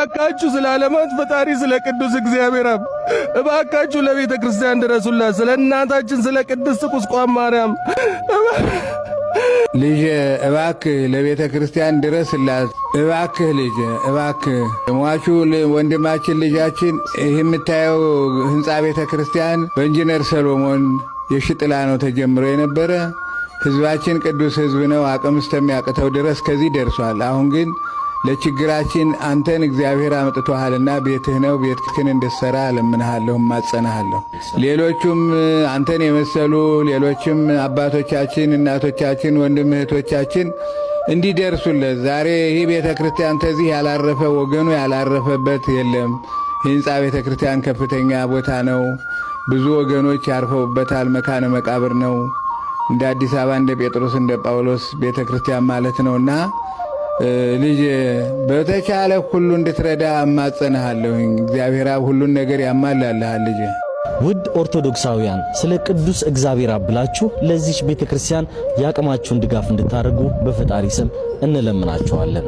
እባካችሁ ስለ ዓለማት ፈጣሪ ስለ ቅዱስ እግዚአብሔር አብ እባካችሁ ለቤተ ክርስቲያን ድረሱላት፣ ስለ እናታችን ስለ ቅድስት ቁስቋም ማርያም ልጅ እባክህ ለቤተ ክርስቲያን ድረስላት። እባክህ ልጅ እባክህ ሟቹ ወንድማችን ልጃችን ይህ የምታየው ህንፃ ቤተ ክርስቲያን በኢንጂነር ሰሎሞን የሽጥላ ነው ተጀምሮ የነበረ። ህዝባችን ቅዱስ ህዝብ ነው። አቅም እስከሚያቅተው ድረስ ከዚህ ደርሷል። አሁን ግን ለችግራችን አንተን እግዚአብሔር አመጥቶሃልና ቤትህ ነው፣ ቤትህን እንድትሰራ እለምንሃለሁ፣ እማጸናሃለሁ። ሌሎቹም አንተን የመሰሉ ሌሎችም አባቶቻችን፣ እናቶቻችን፣ ወንድም እህቶቻችን እንዲደርሱለት። ዛሬ ይህ ቤተ ክርስቲያን ተዚህ ያላረፈ ወገኑ ያላረፈበት የለም። ህንፃ ቤተ ክርስቲያን ከፍተኛ ቦታ ነው። ብዙ ወገኖች ያርፈውበታል። መካነ መቃብር ነው። እንደ አዲስ አበባ እንደ ጴጥሮስ እንደ ጳውሎስ ቤተ ክርስቲያን ማለት ነውና ልጅ በተቻለ ሁሉ እንድትረዳ እማጸናሃለሁኝ። እግዚአብሔር አብ ሁሉን ነገር ያማላልሃል ልጅ። ውድ ኦርቶዶክሳውያን ስለ ቅዱስ እግዚአብሔር አብ ብላችሁ ለዚች ቤተክርስቲያን ያቅማችሁን ድጋፍ እንድታደርጉ በፈጣሪ ስም እንለምናችኋለን።